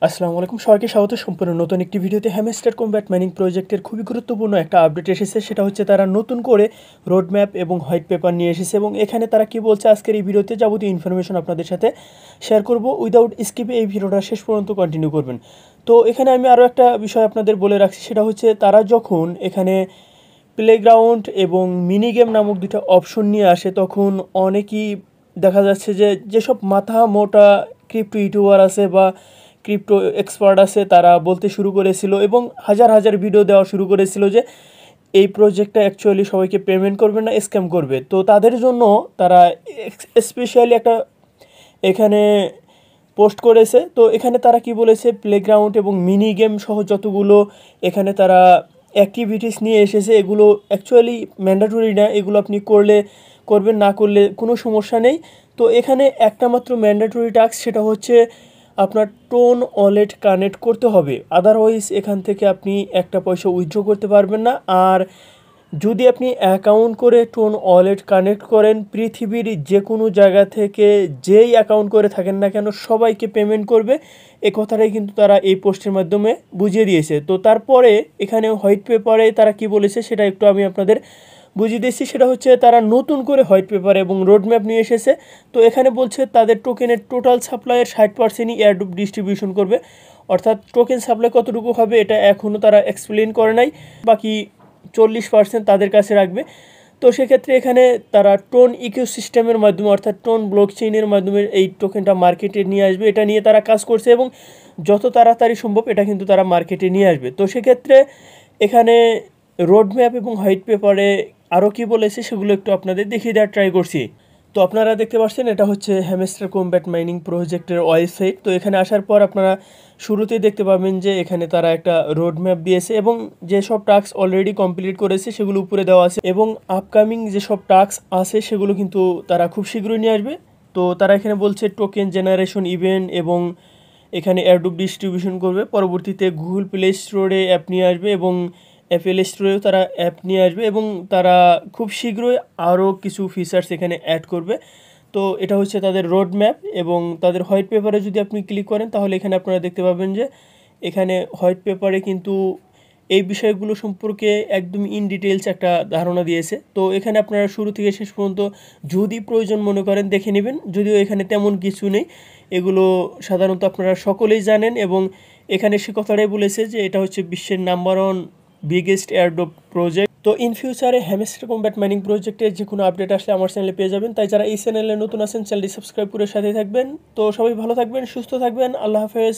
আসসালামু আলাইকুম, সবাইকে স্বাগত সম্পূর্ণ নতুন একটি ভিডিওতে। হ্যামস্টার কম্ব্যাট মাইনিং প্রজেক্টের খুবই গুরুত্বপূর্ণ একটা আপডেট এসেছে। সেটা হচ্ছে তারা নতুন করে রোড ম্যাপ এবং হোয়াইট পেপার নিয়ে এসেছে এবং এখানে তারা কি বলছে আজকের এই ভিডিওতে যাবতীয় ইনফরমেশন আপনাদের সাথে শেয়ার করব। উইদাউট স্কিপে এই ভিডিওটা শেষ পর্যন্ত কন্টিনিউ করবেন। তো এখানে আমি আরও একটা বিষয় আপনাদের বলে রাখছি, সেটা হচ্ছে তারা যখন এখানে প্লেগ্রাউন্ড এবং মিনি গেম নামক দুটো অপশন নিয়ে আসে তখন অনেকেই দেখা যাচ্ছে যে যেসব মাথা মোটা ক্রিপ্টো ইউটিউবার আছে বা ক্রিপ্টো এক্সপার্ট আছে তারা বলতে শুরু করেছিল এবং হাজার হাজার ভিডিও দেওয়া শুরু করেছিল যে এই প্রজেক্টটা অ্যাকচুয়ালি সবাইকে পেমেন্ট করবে না, স্ক্যাম করবে। তো তাদের জন্য তারা স্পেশালি একটা এখানে পোস্ট করেছে। তো এখানে তারা কি বলেছে, প্লেগ্রাউন্ড এবং মিনি গেম সহ যতগুলো এখানে তারা অ্যাক্টিভিটিস নিয়ে এসেছে এগুলো অ্যাকচুয়ালি ম্যান্ডেটরি না, এগুলো আপনি করলে করবেন, না করলে কোনো সমস্যা নেই। তো এখানে একটা মাত্র ম্যান্ডেটরি টাস্ক, সেটা হচ্ছে আপনার টোন ওয়ালেট কানেক্ট করতে হবে, আদারওয়াইজ এখান থেকে আপনি একটা পয়সা উইথড্র করতে পারবেন না। আর যদি আপনি অ্যাকাউন্ট করে টোন ওয়ালেট কানেক্ট করেন, পৃথিবীর যে কোনো জায়গা থেকে যেই অ্যাকাউন্ট করে থাকেন না কেন সবাইকে পেমেন্ট করবে। এ কথাটাই কিন্তু তারা এই পোস্টের মাধ্যমে বুঝিয়ে দিয়েছে। তো তারপরে এখানে হোয়াইট পেপারে তারা কি বলেছে সেটা একটু আমি আপনাদের বুঝিয়ে দিচ্ছি। সেটা হচ্ছে তারা নতুন করে হোয়াইট পেপার এবং রোড ম্যাপ নিয়ে এসেছে। তো এখানে বলছে তাদের টোকেনের টোটাল সাপ্লাইয়ের 60%ই এয়ারড্রপ ডিস্ট্রিবিউশন করবে। অর্থাৎ টোকেন সাপ্লাই কতটুকু হবে এটা এখনও তারা এক্সপ্লেন করে নাই, বাকি 40% তাদের কাছে রাখবে। তো সেক্ষেত্রে এখানে তারা টোন ইকোসিস্টেমের মাধ্যমে অর্থাৎ টোন ব্লকচেইনের মাধ্যমে এই টোকেনটা মার্কেটে নিয়ে আসবে, এটা নিয়ে তারা কাজ করছে এবং যত তাড়াতাড়ি সম্ভব এটা কিন্তু তারা মার্কেটে নিয়ে আসবে। তো সেক্ষেত্রে এখানে রোড ম্যাপ এবং হোয়াইট পেপারে আরও কী বলেছে সেগুলো একটু আপনাদের দেখিয়ে দেওয়ার ট্রাই করছি। তো আপনারা দেখতে পাচ্ছেন এটা হচ্ছে হ্যামস্টার কম্ব্যাট মাইনিং প্রজেক্টের ওয়েবসাইট। তো এখানে আসার পর আপনারা শুরুতেই দেখতে পাবেন যে এখানে তারা একটা রোড ম্যাপ দিয়েছে এবং যেসব টাস্ক অলরেডি কমপ্লিট করেছে সেগুলো উপরে দেওয়া আছে এবং আপকামিং যেসব টাস্ক আছে সেগুলো কিন্তু তারা খুব শীঘ্রই নিয়ে আসবে। তো তারা এখানে বলছে টোকেন জেনারেশন ইভেন্ট এবং এখানে এয়ারড্রপ ডিস্ট্রিবিউশন করবে, পরবর্তীতে গুগল প্লে স্টোরে অ্যাপ নিয়ে আসবে এবং অ্যাপেল স্টোরেও তারা অ্যাপ নিয়ে আসবে এবং তারা খুব শীঘ্রই আরও কিছু ফিচার্স এখানে অ্যাড করবে। তো এটা হচ্ছে তাদের রোড ম্যাপ এবং তাদের হোয়াইট পেপারে যদি আপনি ক্লিক করেন তাহলে এখানে আপনারা দেখতে পাবেন যে এখানে হোয়াইট পেপারে কিন্তু এই বিষয়গুলো সম্পর্কে একদম ইন ডিটেলস একটা ধারণা দিয়েছে। তো এখানে আপনারা শুরু থেকে শেষ পর্যন্ত যদি প্রয়োজন মনে করেন দেখে নেবেন, যদিও এখানে তেমন কিছু নেই, এগুলো সাধারণত আপনারা সকলেই জানেন। এবং এখানে সে কথাটাই বলেছে যে এটা হচ্ছে বিশ্বের নাম্বার 1 বিগেস্ট এয়ারড্রপ প্রজেক্ট। তো ইন ফিউচারে হ্যামস্টার কম্ব্যাট মাইনিং প্রজেক্টের যে কোনো আপডেট আসলে আমার চ্যানেলে পেয়ে যাবেন। তাই যারা এই চ্যানেলে নতুন আছেন চ্যানেলটি সাবস্ক্রাইব করে সাথে থাকবেন। তো সবাই ভালো থাকবেন, সুস্থ থাকবেন, আল্লাহ হাফেজ।